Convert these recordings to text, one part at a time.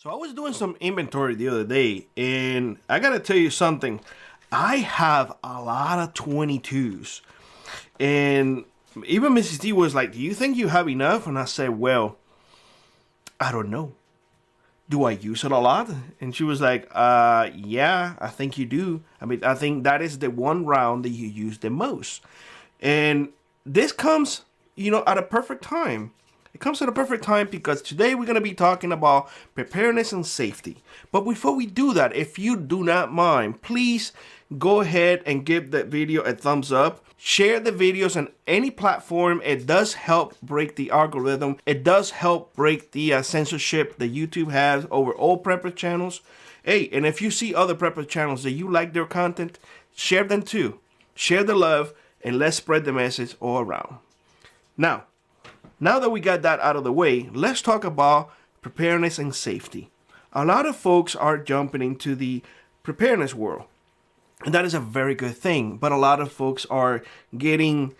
So I was doing some inventory the other day, and I gotta tell you something. I have a lot of 22s, and even Mrs. D was like, "Do you think you have enough?" And I said, "Well, I don't know. Do I use it a lot?" And she was like, yeah, I think you do. I mean, I think that is the one round that you use the most." And this comes, at a perfect time. It comes at a perfect time because today we're going to be talking about preparedness and safety. But before we do that, if you do not mind, please go ahead and give that video a thumbs up. Share the videos on any platform. It does help break the algorithm. It does help break the censorship that YouTube has over all prepper channels. Hey, and if you see other prepper channels that you like their content, share them too. Share the love and let's spread the message all around. Now that we got that out of the way, let's talk about preparedness and safety. A lot of folks are jumping into the preparedness world, and that is a very good thing. But a lot of folks are getting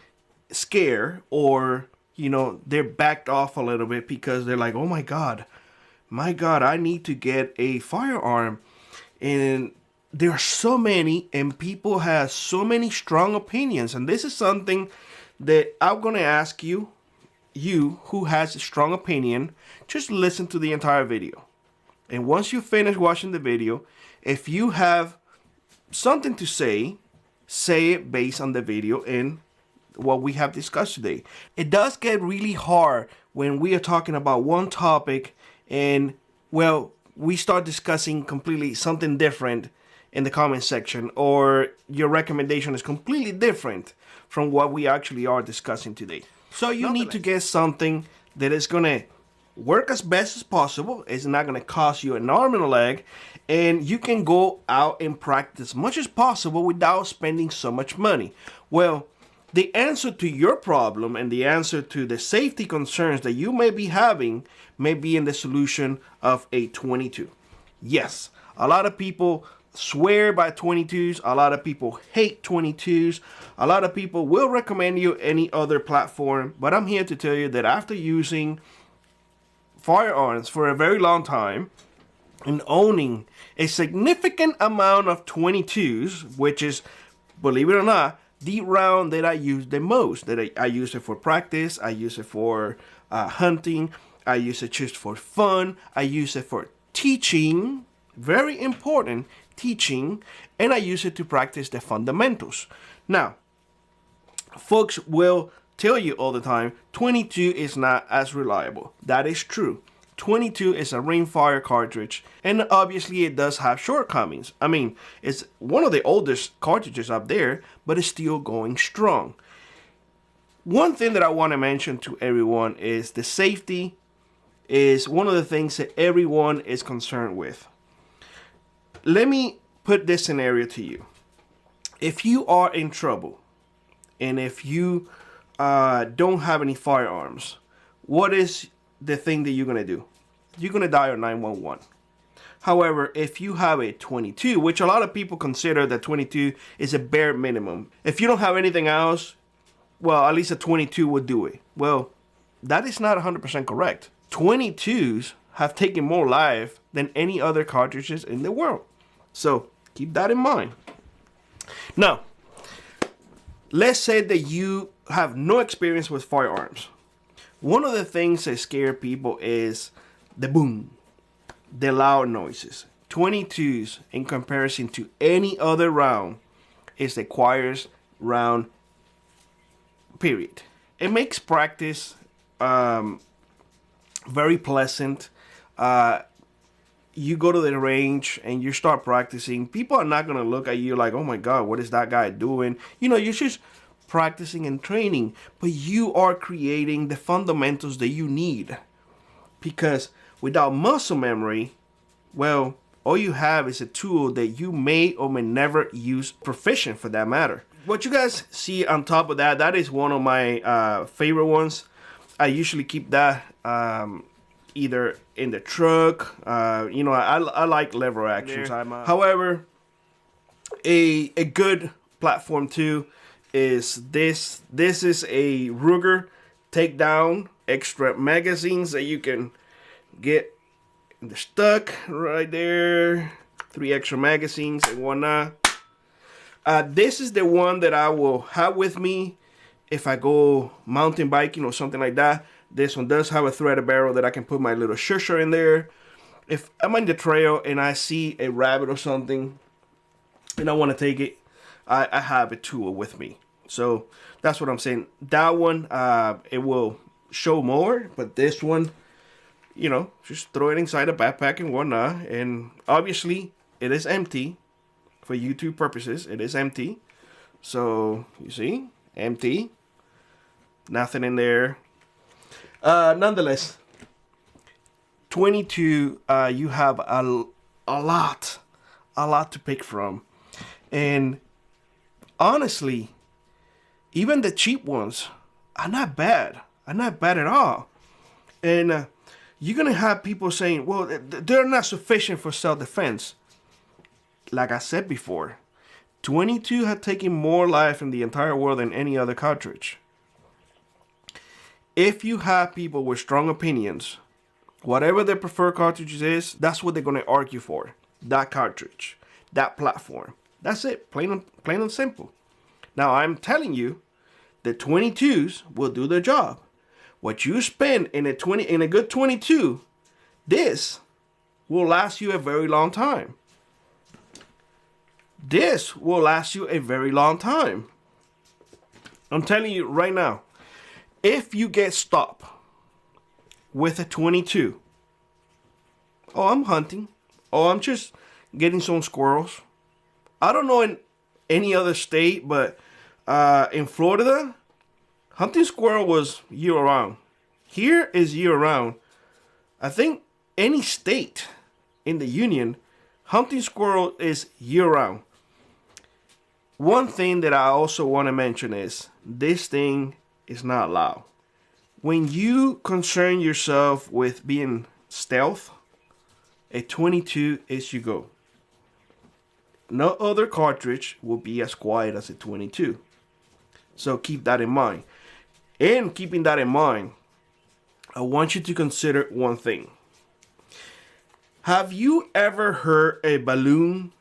scared, or they're backed off a little bit because they're like, "Oh my God, I need to get a firearm." And there are so many, and people have so many strong opinions. And this is something that I'm gonna ask you who has a strong opinion, just listen to the entire video. And once you finish watching the video, if you have something to say it based on the video and what we have discussed today. It does get really hard when we are talking about one topic and, we start discussing completely something different in the comment section, or your recommendation is completely different from what we actually are discussing today. So you need to get something that is going to work as best as possible. It's not going to cost you an arm and a leg. And you can go out and practice as much as possible without spending so much money. Well, the answer to your problem and the answer to the safety concerns that you may be having may be in the solution of a 22. Yes, a lot of people swear by 22s. A lot of people hate 22s. A lot of people will recommend you any other platform, but I'm here to tell you that after using firearms for a very long time and owning a significant amount of 22s, which is, believe it or not, the round that I use the most. That I use it for practice. I use it for hunting. I use it just for fun. I use it for teaching. Very important, teaching. And I use it to practice the fundamentals. Now, folks will tell you all the time 22 is not as reliable. That is true. 22 is a rimfire cartridge, and obviously it does have shortcomings. I mean, it's one of the oldest cartridges up there, but it's still going strong. One thing that I want to mention to everyone is the safety is one of the things that everyone is concerned with. Let me put this scenario to you. If you are in trouble, and if you don't have any firearms, what is the thing that you're going to do? You're going to dial 911. However, if you have a 22, which a lot of people consider that 22 is a bare minimum. If you don't have anything else, well, at least a 22 would do it. Well, that is not 100% correct. 22s have taken more life than any other cartridges in the world. So keep that in mind. Now, let's say that you have no experience with firearms. One of the things that scare people is the boom, the loud noises. 22s, in comparison to any other round, is the quietest round, period. It makes practice very pleasant. You go to the range and you start practicing. People are not going to look at you like, "Oh my God, what is that guy doing?" You're just practicing and training, but you are creating the fundamentals that you need. Because without muscle memory, well, all you have is a tool that you may or may never use proficient, for that matter. What you guys see on top of that, that is one of my favorite ones. I usually keep that either in the truck. I like lever actions. However, a good platform too is this. This is a Ruger takedown, extra magazines that you can get and they're stuck right there. 3 extra magazines and whatnot. This is the one that I will have with me if I go mountain biking or something like that. This one does have a threaded barrel that I can put my little shusher in there. If I'm on the trail and I see a rabbit or something and I want to take it, I have a tool with me. So that's what I'm saying. That one, it will show more, but this one, you know, just throw it inside a backpack and whatnot. And obviously, it is empty for YouTube purposes. It is empty. So, you see, empty. Nothing in there. Nonetheless, 22, you have a lot to pick from. And honestly, even the cheap ones are not bad. Are not bad at all. And you're going to have people saying, well, they're not sufficient for self-defense. Like I said before, 22 had taken more life in the entire world than any other cartridge. If you have people with strong opinions, whatever their preferred cartridge is, that's what they're going to argue for. That cartridge, that platform. That's it, plain and simple. Now, I'm telling you, the 22s will do their job. What you spend in a good 22, this will last you a very long time. This will last you a very long time. I'm telling you right now, if you get stopped with a 22, oh, I'm hunting, oh, I'm just getting some squirrels. I don't know in any other state, but in Florida, hunting squirrel was year-round. Here is year-round. I think any state in the union, hunting squirrel is year-round. One thing that I also want to mention is this thing is not loud. When you concern yourself with being stealth, a 22 is your go. No other cartridge will be as quiet as a 22. So keep that in mind. And keeping that in mind, I want you to consider one thing. Have you ever heard a balloon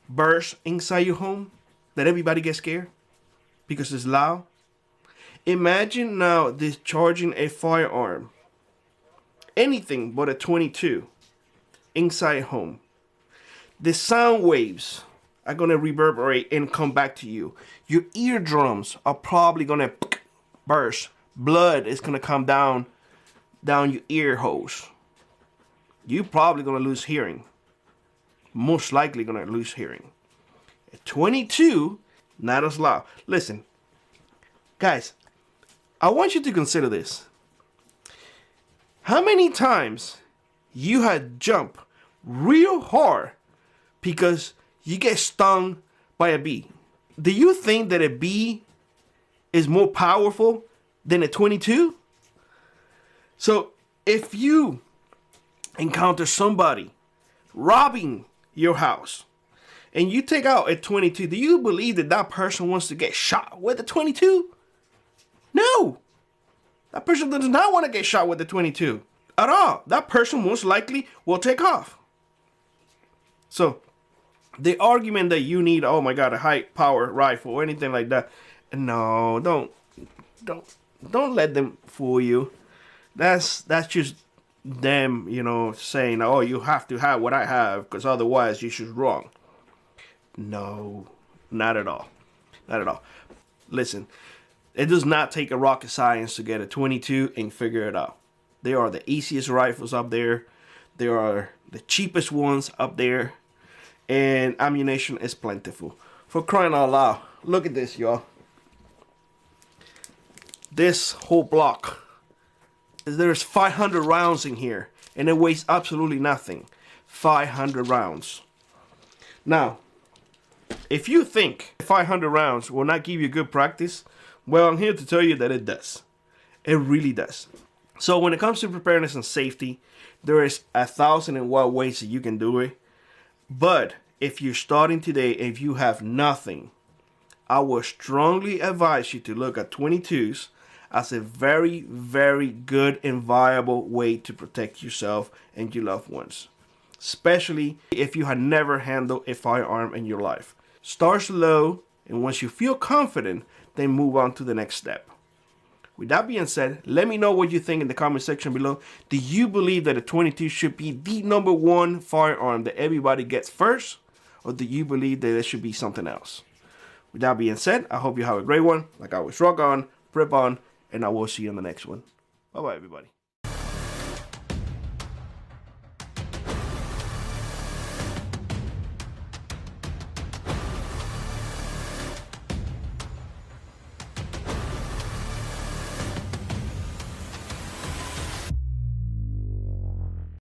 burst inside your home that everybody gets scared because it's loud? Imagine now discharging a firearm, anything but a 22, inside home. The sound waves are going to reverberate and come back to you. Your eardrums are probably going to burst. Blood is going to come down your ear holes. You're probably going to lose hearing. Most likely going to lose hearing. At 22, not as loud. Listen, guys, I want you to consider this. How many times you had jumped real hard because you get stung by a bee? Do you think that a bee is more powerful than a 22? So if you encounter somebody robbing your house and you take out a 22, do you believe that that person wants to get shot with a 22? No. That person does not want to get shot with a 22 at all. That person most likely will take off. So the argument that you need, oh my God, a high power rifle or anything like that, no, don't let them fool you. That's just them, you know, saying, oh, you have to have what I have because otherwise you should wrong. No, not at all. Not at all. Listen, it does not take a rocket science to get a 22 and figure it out. They are the easiest rifles up there. They are the cheapest ones up there. And ammunition is plentiful. For crying out loud, look at this, y'all. This whole block, there's 500 rounds in here. And it weighs absolutely nothing. 500 rounds. Now, if you think 500 rounds will not give you good practice, well, I'm here to tell you that it does. It really does. So when it comes to preparedness and safety, there is 1,001 ways that you can do it. But if you're starting today, if you have nothing, I would strongly advise you to look at 22s as a very, very good and viable way to protect yourself and your loved ones, especially if you had never handled a firearm in your life. Start slow, and once you feel confident, then move on to the next step. With that being said, let me know what you think in the comment section below. Do you believe that a .22 should be the #1 firearm that everybody gets first? Or do you believe that there should be something else? With that being said, I hope you have a great one. Like always, rock on, prep on, and I will see you in the next one. Bye-bye, everybody.